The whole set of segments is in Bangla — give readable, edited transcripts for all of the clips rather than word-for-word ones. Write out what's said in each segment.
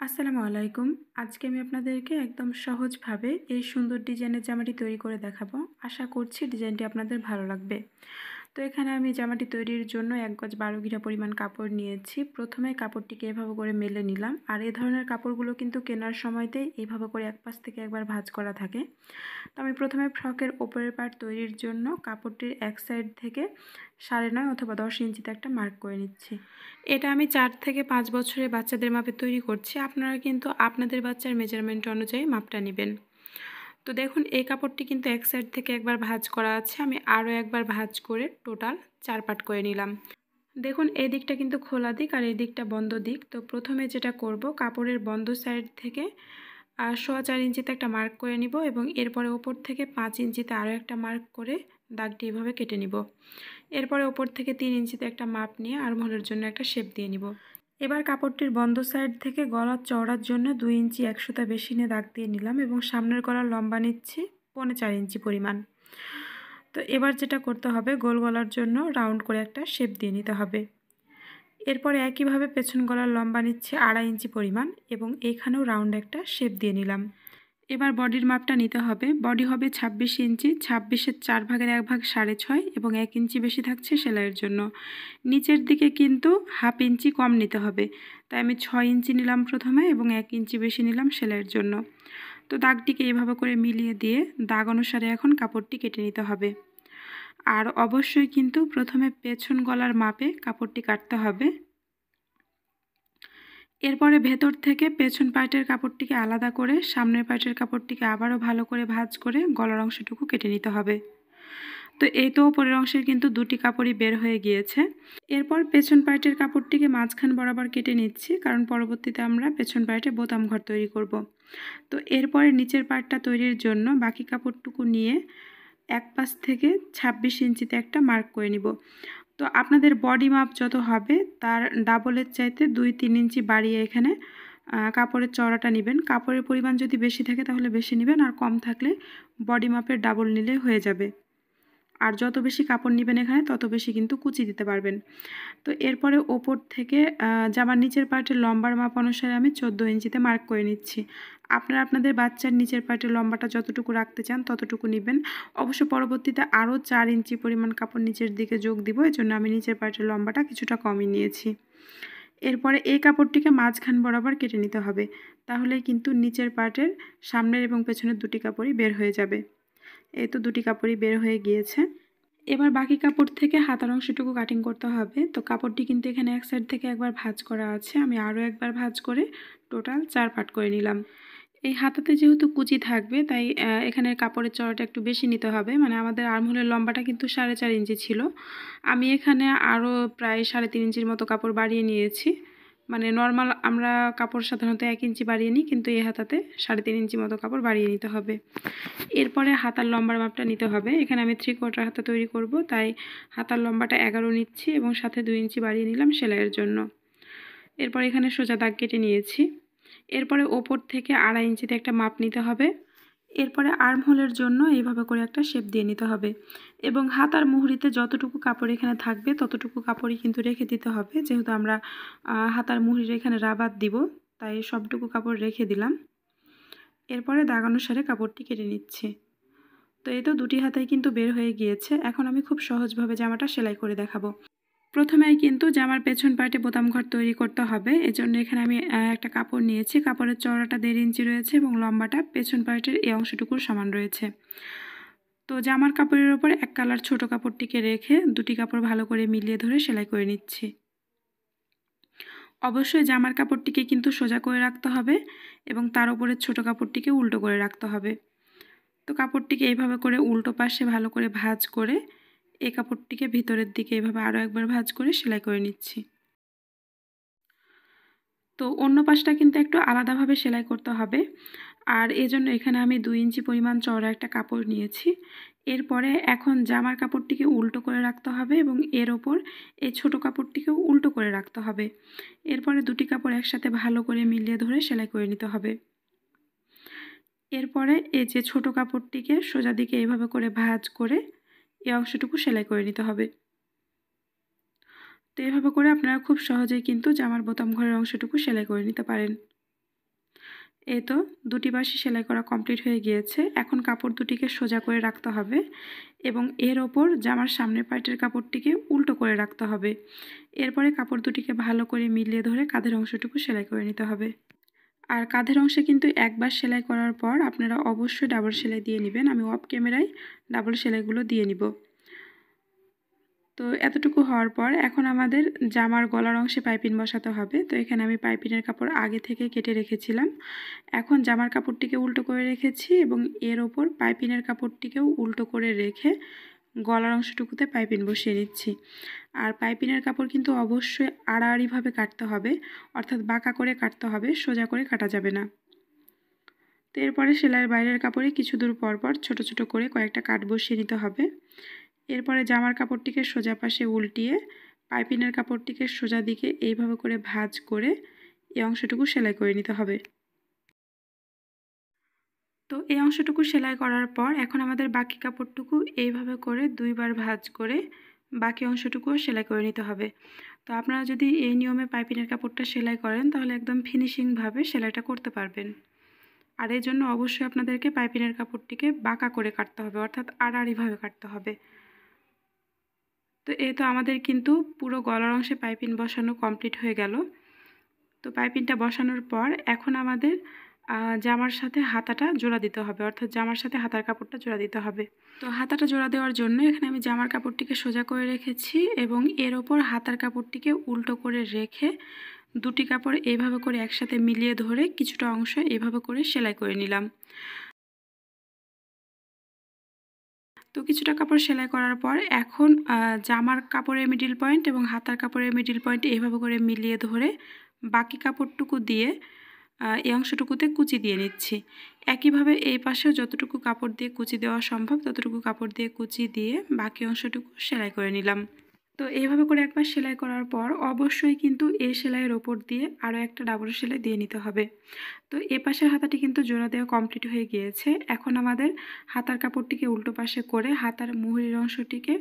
আসসালামু আলাইকুম। আজকে আমি আপনাদেরকে একদম সহজভাবে এই সুন্দর ডিজাইনের জামাটি তৈরি করে দেখাবো। আশা করছি ডিজাইনটি আপনাদের ভালো লাগবে। তো এখানে আমি জামাটি তৈরির জন্য ১ গজ ১২ ঘিরা পরিমাণ কাপড় নিয়েছি। প্রথমে কাপড়টিকে এভাবে করে মেলে নিলাম। আর এই ধরনের কাপড়গুলো কিন্তু কেনার সময়তেই এইভাবে করে এক পাশ থেকে একবার ভাঁজ করা থাকে। তো আমি প্রথমে ফ্রকের ওপরের পার্ট তৈরির জন্য কাপড়টির এক সাইড থেকে ৯.৫ অথবা ১০ ইঞ্চিতে একটা মার্ক করে নিচ্ছি। এটা আমি ৪ থেকে ৫ বছরের বাচ্চাদের মাপে তৈরি করছি। আপনারা কিন্তু আপনাদের বাচ্চার মেজারমেন্ট অনুযায়ী মাপটা নেবেন। তো দেখুন এই কাপড়টি কিন্তু এক সাইড থেকে একবার ভাঁজ করা আছে। আমি আরও একবার ভাঁজ করে টোটাল ৪ পার্ট করে নিলাম। দেখুন এই দিকটা কিন্তু খোলা দিক আর এই দিকটা বন্ধ দিক। তো প্রথমে যেটা করব, কাপড়ের বন্ধ সাইড থেকে ৪.৫ ইঞ্চিতে একটা মার্ক করে নিব এবং এরপরে ওপর থেকে ৫ ইঞ্চিতে আরও একটা মার্ক করে দাগটি এভাবে কেটে নিব। এরপরে ওপর থেকে ৩ ইঞ্চিতে একটা মাপ নিয়ে আর্মহোলের জন্য একটা শেপ দিয়ে নিব। এবার কাপড়টির বন্ধ সাইড থেকে গলার চওড়ার জন্য ২ ইঞ্চি ১ সুতা বেশি নিয়ে দাগ দিয়ে নিলাম এবং সামনের গলার লম্বা নিচ্ছি ৪.৫ ইঞ্চি পরিমাণ। তো এবার যেটা করতে হবে, গোল গলার জন্য রাউন্ড করে একটা শেপ দিয়ে নিতে হবে। এরপরে একইভাবে পেছন গলার লম্বা নিচ্ছি ২.৫ ইঞ্চি পরিমাণ এবং এইখানেও রাউন্ড একটা শেপ দিয়ে নিলাম। এবার বডির মাপটা নিতে হবে। বডি হবে ২৬ ইঞ্চি, ২৬-এর ৪ ভাগের ১ ভাগ ৬.৫ এবং ১ ইঞ্চি বেশি থাকছে সেলাইয়ের জন্য। নিচের দিকে কিন্তু ১/২ ইঞ্চি কম নিতে হবে, তাই আমি ৬ ইঞ্চি নিলাম প্রথমে এবং ১ ইঞ্চি বেশি নিলাম সেলাইয়ের জন্য। তো দাগটিকে এইভাবে করে মিলিয়ে দিয়ে দাগ অনুসারে এখন কাপড়টি কেটে নিতে হবে। আর অবশ্যই কিন্তু প্রথমে পেছন গলার মাপে কাপড়টি কাটতে হবে। এরপরে ভেতর থেকে পেছন পার্টের কাপড়টিকে আলাদা করে সামনের পার্টের কাপড়টিকে আবারও ভালো করে ভাঁজ করে গলার অংশটুকু কেটে নিতে হবে। তো এই তো উপরের অংশের কিন্তু দুটি কাপড়ই বের হয়ে গিয়েছে। এরপর পেছন পার্টের কাপড়টিকে মাঝখান বরাবর কেটে নিচ্ছি, কারণ পরবর্তীতে আমরা পেছন পার্টে বোতাম ঘর তৈরি করব। তো এরপরে নিচের পার্টটা তৈরির জন্য বাকি কাপড়টুকু নিয়ে এক পাশ থেকে ২৬ ইঞ্চিতে একটা মার্ক করে নিব। তো আপনাদের বডি মাপ যত হবে তার ডাবলের চাইতে ২-৩ ইঞ্চি বাড়িয়ে এখানে কাপড়ের চওড়াটা নেবেন। কাপড়ের পরিমাণ যদি বেশি থাকে তাহলে বেশি নেবেন, আর কম থাকলে বডি মাপের ডাবল নিলে হয়ে যাবে। আর যত বেশি কাপড় নেবেন এখানে তত বেশি কিন্তু কুচি দিতে পারবেন। তো এরপরে ওপর থেকে জামার নিচের পার্টের লম্বার মাপ অনুসারে আমি ১৪ ইঞ্চিতে মার্ক করে নিচ্ছি। আপনারা আপনাদের বাচ্চার নিচের পার্টের লম্বাটা যতটুকু রাখতে চান ততটুকু নেবেন। অবশ্য পরবর্তীতে আরও ৪ ইঞ্চি পরিমাণ কাপড় নিচের দিকে যোগ দিব, এজন্য আমি নিচের পার্টের লম্বাটা কিছুটা কমই নিয়েছি। এরপরে এই কাপড়টিকে মাঝখান বরাবর কেটে নিতে হবে, তাহলেই কিন্তু নিচের পার্টের সামনের এবং পেছনের দুটি কাপড়ই বের হয়ে যাবে। এই তো দুটি কাপড়ই বের হয়ে গিয়েছে। এবার বাকি কাপড় থেকে হাতার অংশটুকু কাটিং করতে হবে। তো কাপড়টি কিন্তু এখানে এক সাইড থেকে একবার ভাঁজ করা আছে, আমি আরও একবার ভাঁজ করে টোটাল ৪ পার্ট করে নিলাম। এই হাতাতে যেহেতু কুচি থাকবে তাই এখানে কাপড়ের চওড়াটা একটু বেশি নিতে হবে। মানে আমাদের আর্মহোলের লম্বাটা কিন্তু ৪.৫ ইঞ্চি ছিল, আমি এখানে আরও প্রায় ৩.৫ ইঞ্চির মতো কাপড় বাড়িয়ে নিয়েছি। মানে নর্মাল আমরা কাপড় সাধারণত ১ ইঞ্চি বাড়িয়ে নিই, কিন্তু এই হাতাতে ৩.৫ ইঞ্চি মতো কাপড় বাড়িয়ে নিতে হবে। এরপরে হাতার লম্বার মাপটা নিতে হবে। এখানে আমি 3/4 হাতা তৈরি করব, তাই হাতার লম্বাটা ১১ নিচ্ছি এবং সাথে ২ ইঞ্চি বাড়িয়ে নিলাম সেলাইয়ের জন্য। এরপর এখানে সোজা দাগ কেটে নিয়েছি। এরপরে ওপর থেকে ২.৫ ইঞ্চিতে একটা মাপ নিতে হবে। এরপরে আর্মহোলের জন্য এইভাবে করে একটা শেপ দিয়ে নিতে হবে এবং হাতার মুহুরিতে যতটুকু কাপড় এখানে থাকবে ততটুকু কাপড়ই কিন্তু রেখে দিতে হবে, যেহেতু আমরা হাতার মুহুরির এখানে রাবার দিব, তাই সবটুকু কাপড় রেখে দিলাম। এরপরে দাগ অনুসারে কাপড়টি কেটে নিচ্ছি। তো এই তো দুটি হাতাই কিন্তু বের হয়ে গিয়েছে। এখন আমি খুব সহজভাবে জামাটা সেলাই করে দেখাবো। প্রথমেই কিন্তু জামার পেছন পার্টে বোতাম ঘর তৈরি করতে হবে, এজন্য এখানে আমি একটা কাপড় নিয়েছি। কাপড়ের চওড়াটা ১.৫ ইঞ্চি রয়েছে এবং লম্বাটা পেছন পার্টের এই অংশটুকুর সমান রয়েছে। তো জামার কাপড়ের ওপর এক কালার ছোট কাপড়টিকে রেখে দুটি কাপড় ভালো করে মিলিয়ে ধরে সেলাই করে নিচ্ছি। অবশ্যই জামার কাপড়টিকে কিন্তু সোজা করে রাখতে হবে এবং তার উপরের ছোট কাপড়টিকে উল্টো করে রাখতে হবে। তো কাপড়টিকে এইভাবে করে উল্টো পাশে ভালো করে ভাঁজ করে এই কাপড়টিকে ভিতরের দিকে এইভাবে আরও একবার ভাঁজ করে সেলাই করে নিচ্ছি। তো অন্য পাশটা কিন্তু একটু আলাদাভাবে সেলাই করতে হবে, আর এজন্য এখানে আমি ২ ইঞ্চি পরিমাণ চওড়া একটা কাপড় নিয়েছি। এরপরে এখন জামার কাপড়টিকে উল্টো করে রাখতে হবে এবং এর ওপর এই ছোট কাপড়টিকেও উল্টো করে রাখতে হবে। এরপরে দুটি কাপড় একসাথে ভালো করে মিলিয়ে ধরে সেলাই করে নিতে হবে। এরপরে এই যে ছোট কাপড়টিকে সোজা দিকে এইভাবে করে ভাঁজ করে এই অংশটুকু সেলাই করে নিতে হবে। তো এভাবে করে আপনারা খুব সহজেই কিন্তু জামার বোতাম ঘরের অংশটুকু সেলাই করে নিতে পারেন। এই তো দুটি পাশই সেলাই করা কমপ্লিট হয়ে গিয়েছে। এখন কাপড় দুটিকে সোজা করে রাখতে হবে এবং এর ওপর জামার সামনের পার্টের কাপড়টিকে উল্টো করে রাখতে হবে। এরপরে কাপড় দুটিকে ভালো করে মিলিয়ে ধরে কাঁধের অংশটুকু সেলাই করে নিতে হবে। আর কাঁধের অংশে কিন্তু একবার সেলাই করার পর আপনারা অবশ্যই ডাবল সেলাই দিয়ে নেবেন। আমি অফ ক্যামেরায় ডাবল সেলাইগুলো দিয়ে নিব। তো এতটুকু হওয়ার পর এখন আমাদের জামার গলার অংশে পাইপিং বসাতে হবে। তো এখানে আমি পাইপিংয়ের কাপড় আগে থেকে কেটে রেখেছিলাম। এখন জামার কাপড়টিকে উল্টো করে রেখেছি এবং এর ওপর পাইপিংয়ের কাপড়টিকেও উল্টো করে রেখে গলার অংশটুকুতে পাইপিং বসিয়ে নিচ্ছি। আর পাইপিংয়ের কাপড় কিন্তু অবশ্যই আড়াআড়িভাবে কাটতে হবে, অর্থাৎ বাঁকা করে কাটতে হবে, সোজা করে কাটা যাবে না। তো এরপরে সেলাইয়ের বাইরের কাপড়ে কিছু দূর পর পর ছোটো ছোটো করে কয়েকটা কাট বসিয়ে নিতে হবে। এরপরে জামার কাপড়টিকে সোজা পাশে উল্টিয়ে পাইপিংয়ের কাপড়টিকে সোজা দিকে এইভাবে করে ভাঁজ করে এই অংশটুকু সেলাই করে নিতে হবে। তো এই অংশটুকু সেলাই করার পর এখন আমাদের বাকি কাপড়টুকু এইভাবে করে দুইবার ভাঁজ করে বাকি অংশটুকুও সেলাই করে নিতে হবে। তো আপনারা যদি এই নিয়মে পাইপিংয়ের কাপড়টা সেলাই করেন তাহলে একদম ফিনিশিংভাবে সেলাইটা করতে পারবেন। আর এই জন্য অবশ্যই আপনাদেরকে পাইপিংয়ের কাপড়টিকে বাঁকা করে কাটতে হবে, অর্থাৎ আড়াআড়িভাবে কাটতে হবে। তো এই তো আমাদের কিন্তু পুরো গলার অংশে পাইপিং বসানো কমপ্লিট হয়ে গেল। তো পাইপিংটা বসানোর পর এখন আমাদের জামার সাথে হাতাটা জোড়া দিতে হবে, অর্থাৎ জামার সাথে হাতার কাপড়টা জোড়া দিতে হবে। তো হাতাটা জোড়া দেওয়ার জন্য এখানে আমি জামার কাপড়টিকে সোজা করে রেখেছি এবং এর ওপর হাতার কাপড়টিকে উল্টো করে রেখে দুটি কাপড় এইভাবে করে একসাথে মিলিয়ে ধরে কিছুটা অংশ এইভাবে করে সেলাই করে নিলাম। তো কিছুটা কাপড় সেলাই করার পর এখন জামার কাপড়ের মিডিল পয়েন্ট এবং হাতার কাপড়ের মিডিল পয়েন্ট এইভাবে করে মিলিয়ে ধরে বাকি কাপড়টুকু দিয়ে এই অংশটুকুতে কুচি দিয়ে নিচ্ছি। একইভাবে এই পাশেও যতটুকু কাপড় দিয়ে কুচি দেওয়া সম্ভব ততটুকু কাপড় দিয়ে কুচি দিয়ে বাকি অংশটুকু সেলাই করে নিলাম। তো এইভাবে করে একবার সেলাই করার পর অবশ্যই কিন্তু এই সেলাইয়ের ওপর দিয়ে আরও একটা ডাবল সেলাই দিয়ে নিতে হবে। তো এ পাশের হাতাটি কিন্তু জোড়া দেওয়া কমপ্লিট হয়ে গিয়েছে। এখন আমাদের হাতার কাপড়টিকে উল্টো পাশে করে হাতার মুহুরির অংশটিকে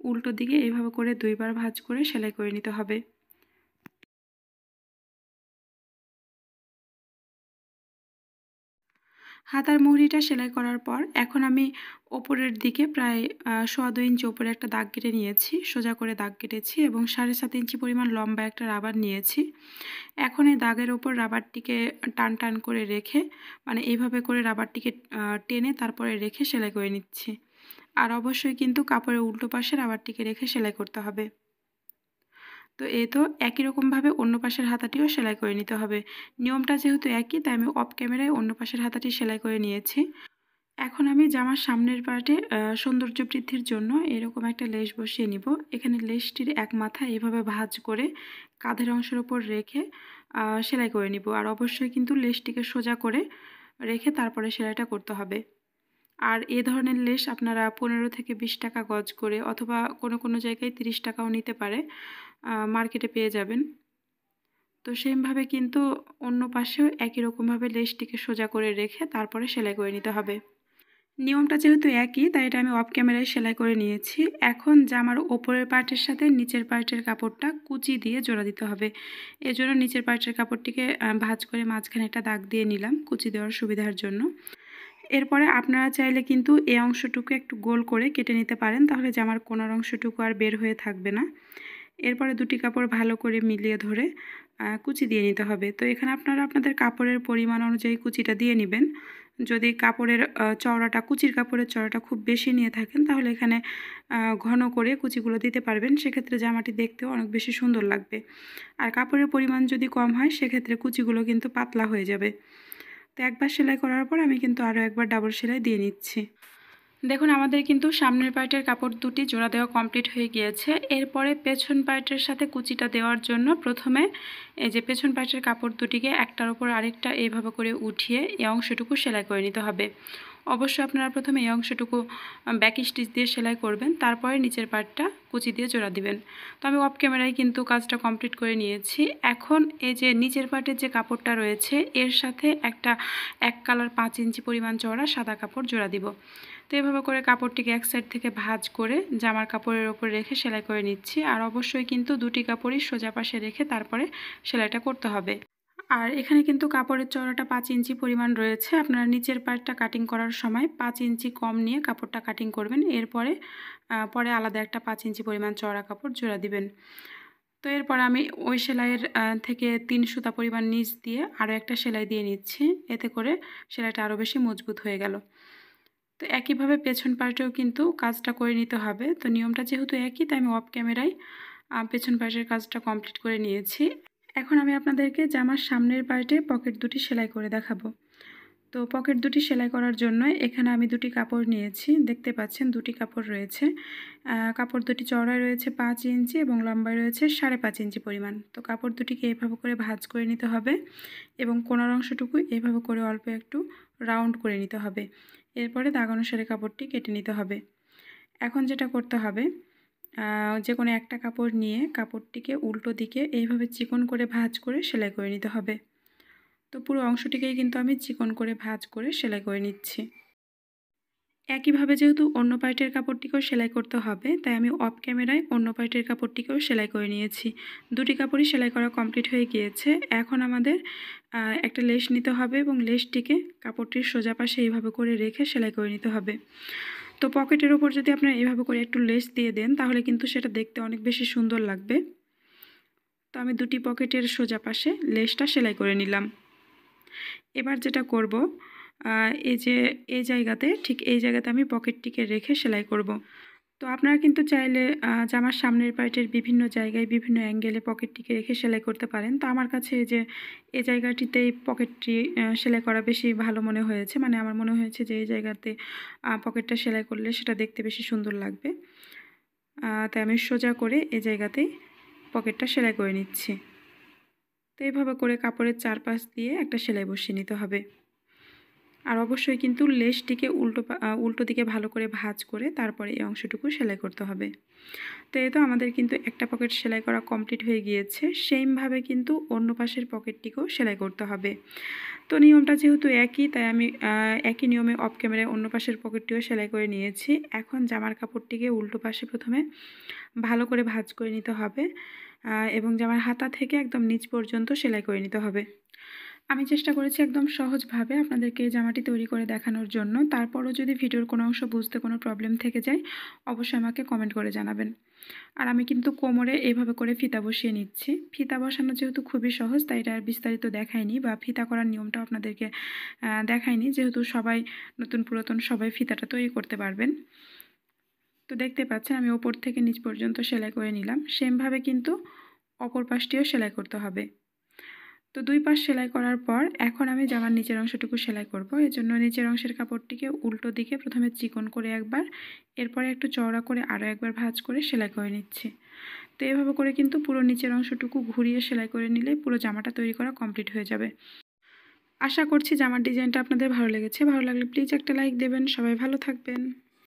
উল্টো দিকে এইভাবে করে দুইবার ভাঁজ করে সেলাই করে নিতে হবে। হাতার মুহুরিটা সেলাই করার পর এখন আমি ওপরের দিকে প্রায় 1.25 ইঞ্চি ওপরে একটা দাগ কেটে নিয়েছি, সোজা করে দাগ কেটেছি এবং 7.5 ইঞ্চি পরিমাণ লম্বা একটা রাবার নিয়েছি। এখন এই দাগের ওপর রাবারটিকে টান টান করে রেখে মানে এইভাবে করে রাবারটিকে টেনে তারপরে রেখে সেলাই করে নিচ্ছি। আর অবশ্যই কিন্তু কাপড়ের উল্টো পাশে রাবারটিকে রেখে সেলাই করতে হবে। তো এই তো একই রকমভাবে অন্য পাশের হাতাটিও সেলাই করে নিতে হবে। নিয়মটা যেহেতু একই তাই আমি অফ ক্যামেরায় অন্য পাশের হাতাটি সেলাই করে নিয়েছি। এখন আমি জামার সামনের পার্টে সৌন্দর্য বৃদ্ধির জন্য এরকম একটা লেস বসিয়ে নিব। এখানে লেসটির এক মাথা এভাবে ভাঁজ করে কাঁধের অংশের ওপর রেখে সেলাই করে নিব। আর অবশ্যই কিন্তু লেসটিকে সোজা করে রেখে তারপরে সেলাইটা করতে হবে। আর এ ধরনের লেস আপনারা 15 থেকে 20 টাকা গজ করে অথবা কোনো কোনো জায়গায় 30 টাকাও নিতে পারে, মার্কেটে পেয়ে যাবেন। তো সেমভাবে কিন্তু অন্য পাশেও একই রকমভাবে লেসটিকে সোজা করে রেখে তারপরে সেলাই করে নিতে হবে। নিয়মটা যেহেতু একই তাই এটা আমি অফ ক্যামেরায় সেলাই করে নিয়েছি। এখন জামার ওপরের পার্টের সাথে নিচের পার্টের কাপড়টা কুচি দিয়ে জোড়া দিতে হবে। এজন্য নিচের পার্টের কাপড়টিকে ভাঁজ করে মাঝখানে একটা দাগ দিয়ে নিলাম কুচি দেওয়ার সুবিধার জন্য। এরপরে আপনারা চাইলে কিন্তু এই অংশটুকু একটু গোল করে কেটে নিতে পারেন, তাহলে জামার কোনার অংশটুকু আর বের হয়ে থাকবে না। এরপরে দুটি কাপড় ভালো করে মিলিয়ে ধরে কুচি দিয়ে নিতে হবে। তো এখানে আপনারা আপনাদের কাপড়ের পরিমাণ অনুযায়ী কুচিটা দিয়ে নেবেন। যদি কাপড়ের চওড়াটা কুচির কাপড়ের চওড়াটা খুব বেশি নিয়ে থাকেন তাহলে এখানে ঘন করে কুচিগুলো দিতে পারবেন, সেক্ষেত্রে জামাটি দেখতেও অনেক বেশি সুন্দর লাগবে। আর কাপড়ের পরিমাণ যদি কম হয় সেক্ষেত্রে কুচিগুলো কিন্তু পাতলা হয়ে যাবে। তো একবার সেলাই করার পর আমি কিন্তু আরও একবার ডাবল সেলাই দিয়ে নিচ্ছি। দেখুন আমাদের কিন্তু সামনের পার্টের কাপড় দুটি জোড়া দেওয়া কমপ্লিট হয়ে গিয়েছে। এরপরে পেছন পার্টের সাথে কুচিটা দেওয়ার জন্য প্রথমে এই যে পেছন পার্টের কাপড় দুটিকে একটার উপর আরেকটা এইভাবে করে উঠিয়ে এই অংশটুকু সেলাই করে নিতে হবে। অবশ্যই আপনারা প্রথমে এই অংশটুকু ব্যাক স্টিচ দিয়ে সেলাই করবেন, তারপরে নিচের পার্টটা কুচি দিয়ে জোড়া দিবেন। তো আমি অফ ক্যামেরায় কিন্তু কাজটা কমপ্লিট করে নিয়েছি। এখন এই যে নিচের পার্টের যে কাপড়টা রয়েছে এর সাথে একটা 1 কালার 5 ইঞ্চি পরিমাণ চওড়া সাদা কাপড় জোড়া দিব। তো এভাবে করে কাপড়টিকে এক সাইড থেকে ভাঁজ করে জামার কাপড়ের ওপর রেখে সেলাই করে নিচ্ছি। আর অবশ্যই কিন্তু দুটি কাপড়ই সোজা পাশে রেখে তারপরে সেলাইটা করতে হবে। আর এখানে কিন্তু কাপড়ের চওড়াটা 5 ইঞ্চি পরিমাণ রয়েছে। আপনারা নিচের পার্টটা কাটিং করার সময় 5 ইঞ্চি কম নিয়ে কাপড়টা কাটিং করবেন। এরপরে পরে আলাদা একটা 5 ইঞ্চি পরিমাণ চওড়া কাপড় জোড়া দিবেন। তো এরপর আমি ওই সেলাইয়ের থেকে 3 সুতা পরিমাণ নিচ দিয়ে আরও একটা সেলাই দিয়ে নিচ্ছি। এতে করে সেলাইটা আরও বেশি মজবুত হয়ে গেল। তো একইভাবে পেছন পার্টেও কিন্তু কাজটা করে নিতে হবে। তো নিয়মটা যেহেতু একই, তাই আমি অফ ক্যামেরায় পেছন পার্টের কাজটা কমপ্লিট করে নিয়েছি। এখন আমি আপনাদেরকে জামার সামনের পার্টে পকেট দুটি সেলাই করে দেখাবো। তো পকেট দুটি সেলাই করার জন্য এখানে আমি দুটি কাপড় নিয়েছি। দেখতে পাচ্ছেন দুটি কাপড় রয়েছে। কাপড় দুটি চওড়ায় রয়েছে 5 ইঞ্চি এবং লম্বায় রয়েছে 5.5 ইঞ্চি পরিমাণ। তো কাপড় দুটিকে এভাবে করে ভাঁজ করে নিতে হবে এবং কোণার অংশটুকু এভাবে করে অল্প একটু রাউন্ড করে নিতে হবে। এরপরে দাগ অনুসারে কাপড়টি কেটে নিতে হবে। এখন যেটা করতে হবে, যে কোনো একটা কাপড় নিয়ে কাপড়টিকে উল্টো দিকে এইভাবে চিকন করে ভাঁজ করে সেলাই করে নিতে হবে। তো পুরো অংশটিকেই কিন্তু আমি চিকন করে ভাঁজ করে সেলাই করে নিচ্ছি। একইভাবে যেহেতু অন্য পার্টের কাপড়টিকেও সেলাই করতে হবে, তাই আমি অফ ক্যামেরায় অন্য পার্টের কাপড়টিকেও সেলাই করে নিয়েছি। দুটি কাপড়ই সেলাই করা কমপ্লিট হয়ে গিয়েছে। এখন আমাদের একটা লেস নিতে হবে এবং লেসটিকে কাপড়টির সোজা পাশে এইভাবে করে রেখে সেলাই করে নিতে হবে। তো পকেটের ওপর যদি আপনারা এইভাবে করে একটু লেস দিয়ে দেন, তাহলে কিন্তু সেটা দেখতে অনেক বেশি সুন্দর লাগবে। তো আমি দুটি পকেটের সোজা পাশে লেসটা সেলাই করে নিলাম। এবার যেটা করব, এই জায়গাতে ঠিক এই জায়গাতে আমি পকেটটিকে রেখে সেলাই করব। তো আপনারা কিন্তু চাইলে জামার সামনের পার্টের বিভিন্ন জায়গায় বিভিন্ন অ্যাঙ্গেলে পকেটটিকে রেখে সেলাই করতে পারেন। তো আমার কাছে এই জায়গাটিতেই পকেটটি সেলাই করা বেশি ভালো মনে হয়েছে। মানে আমার মনে হয়েছে যে এই জায়গাতে পকেটটা সেলাই করলে সেটা দেখতে বেশি সুন্দর লাগবে। তাই আমি সোজা করে এই জায়গাতেই পকেটটা সেলাই করে নিচ্ছি। তো এইভাবে করে কাপড়ের চারপাশ দিয়ে একটা সেলাই বসিয়ে নিতে হবে। আর অবশ্যই কিন্তু লেসটিকে উল্টো দিকে ভালো করে ভাঁজ করে তারপরে এই অংশটুকু সেলাই করতে হবে। তো এই তো আমাদের কিন্তু একটা পকেট সেলাই করা কমপ্লিট হয়ে গিয়েছে। সেমভাবে কিন্তু অন্য পাশের পকেটটিকেও সেলাই করতে হবে। তো নিয়মটা যেহেতু একই, তাই আমি একই নিয়মে অফ ক্যামেরায় অন্য পাশের পকেটটিও সেলাই করে নিয়েছি। এখন জামার কাপড়টিকে উল্টো পাশে প্রথমে ভালো করে ভাঁজ করে নিতে হবে এবং জামার হাতা থেকে একদম নিচ পর্যন্ত সেলাই করে নিতে হবে। আমি চেষ্টা করেছি একদম সহজভাবে আপনাদেরকে এই জামাটি তৈরি করে দেখানোর জন্য। তারপরও যদি ভিডিওর কোনো অংশ বুঝতে কোনো প্রবলেম থেকে যায়, অবশ্যই আমাকে কমেন্ট করে জানাবেন। আর আমি কিন্তু কোমরে এইভাবে করে ফিতা বসিয়ে নিচ্ছি। ফিতা বসানো যেহেতু খুবই সহজ, তাই এটা আর বিস্তারিত দেখাইনি বা ফিতা করার নিয়মটাও আপনাদেরকে দেখাইনি, যেহেতু সবাই নতুন পুরাতন সবাই ফিতাটা তৈরি করতে পারবেন। তো দেখতে পাচ্ছেন আমি ওপর থেকে নিচ পর্যন্ত সেলাই করে নিলাম। সেমভাবে কিন্তু অপর পাশটিও সেলাই করতে হবে। তো দুই পাশ সেলাই করার পর এখন আমি জামার নিচের অংশটুকু সেলাই করব। এর জন্য নিচের অংশের কাপড়টিকে উল্টো দিকে প্রথমে চিকন করে একবার, এরপরে একটু চওড়া করে আরও একবার ভাঁজ করে সেলাই করে নিচ্ছি। তো এভাবে করে কিন্তু পুরো নিচের অংশটুকু ঘুরিয়ে সেলাই করে নিলে পুরো জামাটা তৈরি করা কমপ্লিট হয়ে যাবে। আশা করছি জামার ডিজাইনটা আপনাদের ভালো লেগেছে। ভালো লাগলে প্লিজ একটা লাইক দেবেন। সবাই ভালো থাকবেন।